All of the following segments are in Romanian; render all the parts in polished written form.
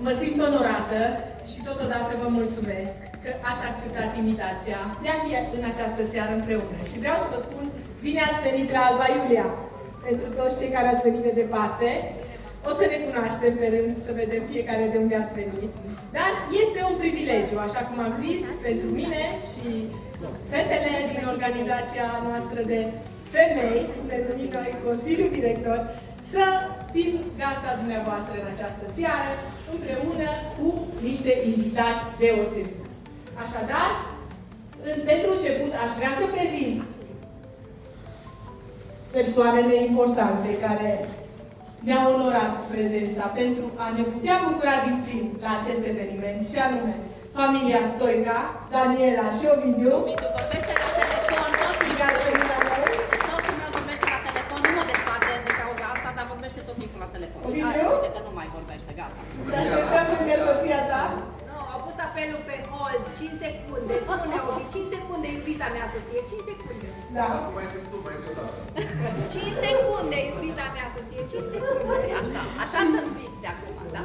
Mă simt onorată și totodată vă mulțumesc că ați acceptat invitația de a fi în această seară împreună. Și vreau să vă spun, bine ați venit la Alba Iulia! Pentru toți cei care ați venit de departe, o să ne cunoaștem pe rând, să vedem fiecare de unde ați venit. Dar este un privilegiu, așa cum am zis, pentru mine și fetele din organizația noastră de femei, cum ne numim noi Consiliul Director, să fim gazda dumneavoastră în această seară, împreună cu niște invitați deosebiți. Așadar, pentru început, aș vrea să prezint persoanele importante care ne-au onorat prezența pentru a ne putea bucura din plin la acest eveniment, și anume familia Stoica, Daniela și Ovidiu. Ovidiu vorbește la telefon, soțul meu vorbește la telefon, nu mă desparte din cauza asta, dar vorbește tot timpul la telefon. Ovidiu? Uite că nu mai vorbește, gata. Te așteptăm lângă soția ta. Nu, au pus apelul pe hold, 5 secunde, spune Ovi, 5 secunde, iubita mea să fie, 5 secunde. Da. Mai zis tu, mai zi o dată. 5 secunde, iubita mea să fie, 5 secunde. Așa să-mi zici de acum, da?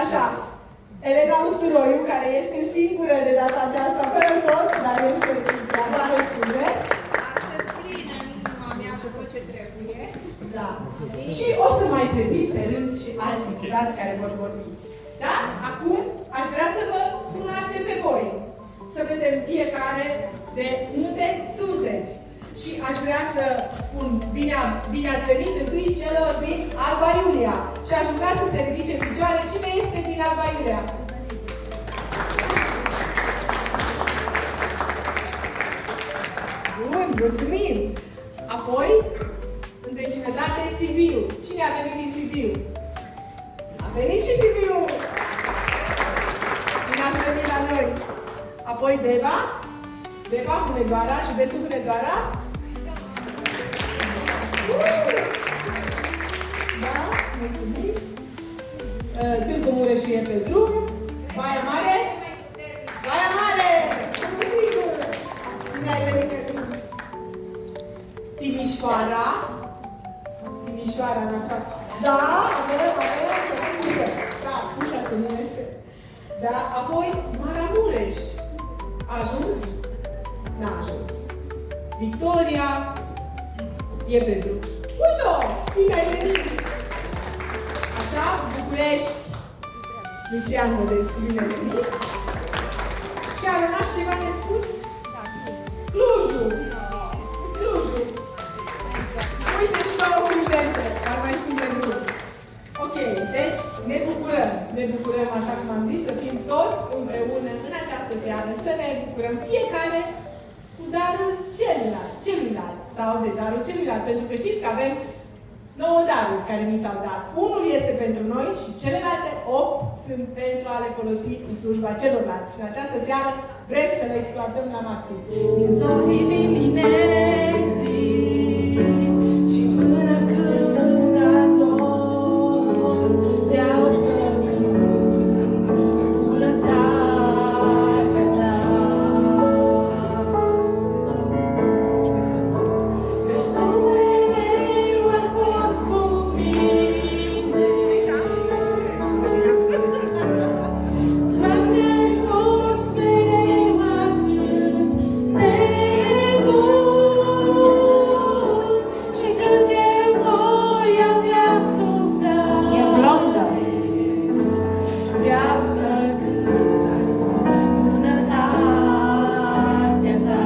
Așa. Elena Usturoiu, care este singură de data aceasta, fără soț, dar este are scuze. Să plină în inima mea cu tot ce trebuie. Da. Și o să mai prezint pe rând și alți invitați care vor vorbi. Dar acum aș vrea să vă cunoaștem pe voi. Să vedem fiecare de unde sunteți. Și aș vrea să spun bine ați venit întâi celor din Alba Iulia. Și aș vrea să se ridice în picioare cine este din Alba Iulia. Bun, mulțumim! Apoi, în vecinătate, Sibiu. Cine a venit din Sibiu? A venit și Sibiu! Bine ați venit la noi! Apoi Deva. Deva, Hunedoara, județul Hunedoara. Da, mulțumim. Târgu Mureșu e pe drum. Baia Mare. Baia Mare! Sunt sigur! Bine ai venit pe drum. Timișoara. Timișoara, în afară. Da, avem Pușa. Da, Pușa se numește. Da, apoi Maramureș. A ajuns? N-a ajuns. Victoria e pe drum. Uite-o! Bine ai venit! Așa, București. Lucian Modescu, bine ai venit. Și a rămas ceva de spus? Clujul! Clujul! Uite și nouă clujence, dar mai sunt pe drum. Ok, deci ne bucurăm, așa cum am zis, să fim toți împreună în această seară, să ne bucurăm fiecare cu darul celuilalt sau de darul celuilalt, pentru că știți că avem 9 daruri care ni s-au dat. Unul este pentru noi și celelalte 8 sunt pentru a le folosi în slujba celorlalți. Și în această seară vrem să le exploatăm la maxim. Din zorii dimineții și până când ador, vreau să cânt bunătatea ta. Căci tu mereu ai fost cu mine. Doamne, ai fost mereu atât de bun. Și când eu voi avea suflet, E blondă. vreau să cânt bunătatea ta.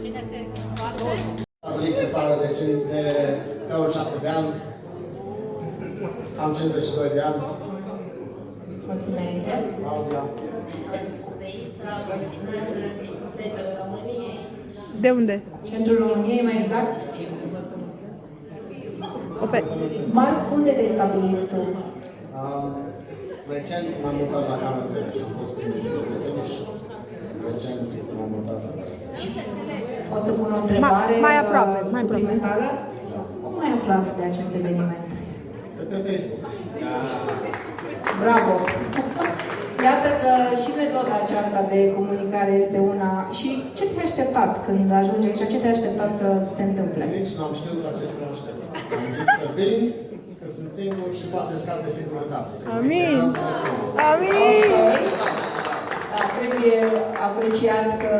Cine se întoarce? Stabilit în țară de 27 de ani. Am 52 de ani. Mulțumesc. Claudia. De aici, Băștinașă, din centrul României. De unde? Centrul României, mai exact? Ope. Marc, unde te-ai stabilit tu? Recent m-am mutat la Canățel și am fost în Timiș. Recent m-am mutat la Canățel. O să pun o întrebare Mai aproape, mai aproape. suplimentară. Cum ai aflat de acest eveniment? De pe Facebook. Bravo! Iată că și metoda aceasta de comunicare este una. Și ce te-ai așteptat când ajungi aici? Ce te-ai așteptat să se întâmple? Nici n-am știut la ce să mă aștept. Am zis să vin, că sunt singur și poate scap de singurătate. Amin! Amin! Trebuie apreciat că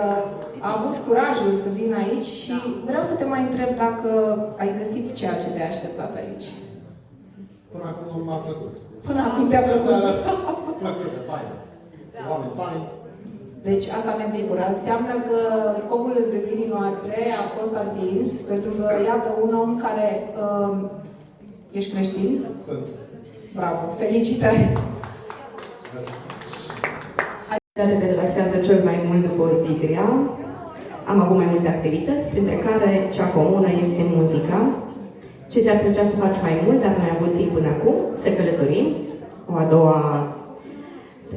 a avut curajul să vină aici și vreau să te mai întreb dacă ai găsit ceea ce te-ai așteptat aici. Până acum m-a plăcut. Până acum ți-a plăcut. Plăcută, fain. Oameni faini. Deci asta ne bucură. Înseamnă că scopul întâlnirii noastre a fost atins, pentru că iată un om care... ești creștin? Sunt. Bravo! Felicitări! Care te relaxează cel mai mult după o zi grea. Am avut mai multe activități, printre care cea comună este muzica. Ce ți-ar plăcea să faci mai mult, dar n-ai avut timp până acum? Să călătorim. O a doua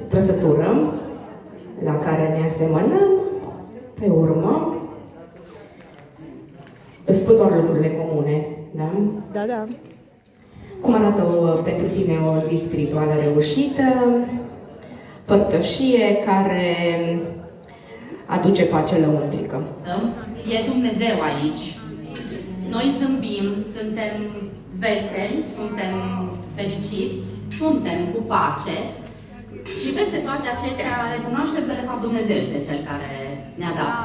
trăsătură la care ne asemănăm. Pe urmă, îți spun doar lucrurile comune, da? Da, da. Cum arată pentru tine o zi spirituală reușită? Părtășie care aduce pace lăuntrică. E Dumnezeu aici. Noi zâmbim, suntem veseli, suntem fericiți, suntem cu pace și peste toate acestea recunoaștem că de fapt Dumnezeu este Cel care ne-a dat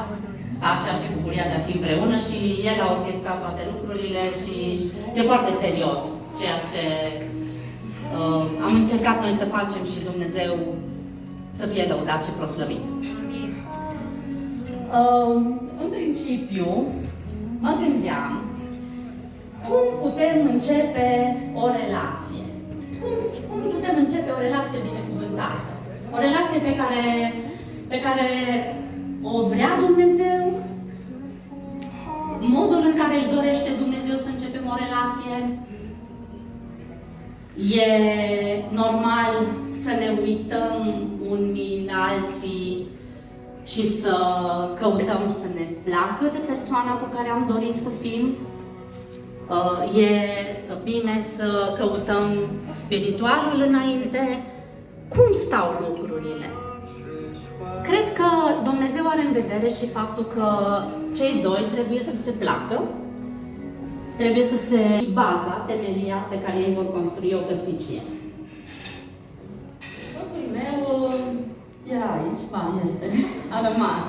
pacea și bucuria de a fi împreună și El a orchestrat toate lucrurile și e foarte serios ceea ce am încercat noi să facem și Dumnezeu să fie lăudat și proslăvit. În principiu, mă gândeam cum putem începe o relație. Cum putem începe o relație binecuvântată? O relație pe care o vrea Dumnezeu, modul în care își dorește Dumnezeu să începem o relație. E normal să ne uităm unii în alții și să căutăm să ne placă de persoana cu care am dorit să fim. E bine să căutăm spiritualul înainte. Cum stau lucrurile? Cred că Dumnezeu are în vedere și faptul că cei doi trebuie să se placă, trebuie să se... baza, temelia pe care ei vor construi o căsnicie. Soțul meu era aici, este, a rămas.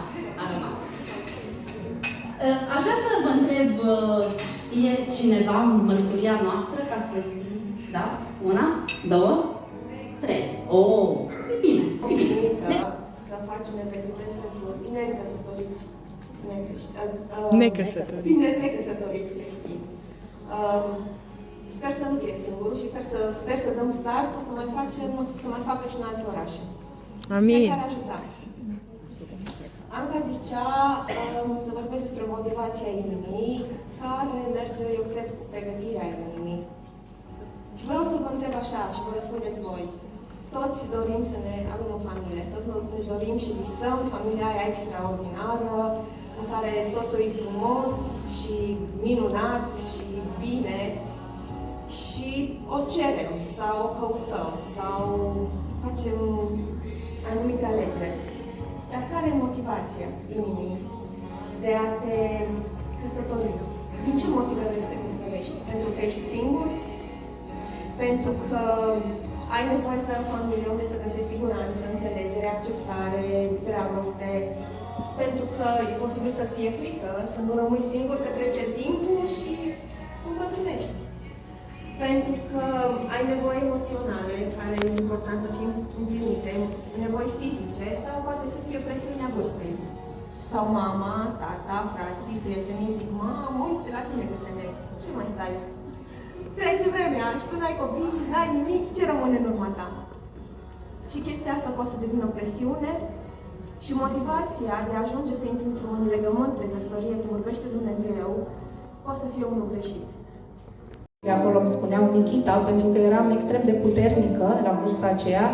Aș vrea să vă întreb, știe cineva mărturia noastră ca să... Da? Una, două, trei. E bine. Să faci un eveniment pentru tineri căsătoriți tineri necăsătoriți creștini. Sper să nu fie singur și sper să dăm startul să mai facă și în alte orașe. Amin. Care ajuta. Anca zicea să vorbesc despre motivația inimii, care merge, eu cred, cu pregătirea inimii. Și vreau să vă întreb așa și vă răspundeți voi. Toți dorim să ne avem o familie, toți ne dorim și visăm familia aia extraordinară, în care totul e frumos și minunat și bine și o cerem sau o căutăm sau facem anumite alegeri. Dar care e motivația inimii de a te căsători? Din ce motive vrei să te căsătorești? Pentru că ești singur? Pentru că ai nevoie să ai o familie unde să găsești siguranță, înțelegere, acceptare, dragoste? Pentru că e posibil să-ți fie frică, să nu rămâi singur, că trece timpul și îmbătrânești. Pentru că ai nevoi emoționale, care e important să fie împlinite, nevoi fizice, sau poate să fie presiunea vârstei. Sau mama, tata, frații, prietenii zic, mă uit la tine câți ani ai, ce mai stai? Trece vremea și tu n-ai copii, n-ai nimic, ce rămâne în urma ta? Și chestia asta poate să devină o presiune și motivația de a ajunge să intri într-un legământ de căsătorie, cum vorbește Dumnezeu, poate să fie unul greșit. De acolo îmi spuneau Nikita, pentru că eram extrem de puternică la vârsta aceea,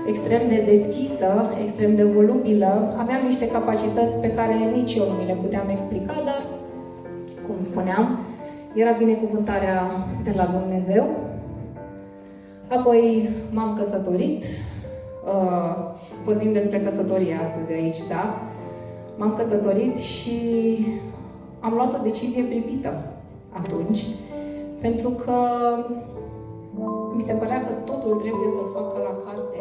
extrem de deschisă, extrem de volubilă, aveam niște capacități pe care nici eu nu mi le puteam explica, dar, cum spuneam, era binecuvântarea de la Dumnezeu Apoi m-am căsătorit, vorbim despre căsătorie astăzi aici, da? M-am căsătorit și am luat o decizie pripită atunci, pentru că mi se părea că totul trebuie să facă la carte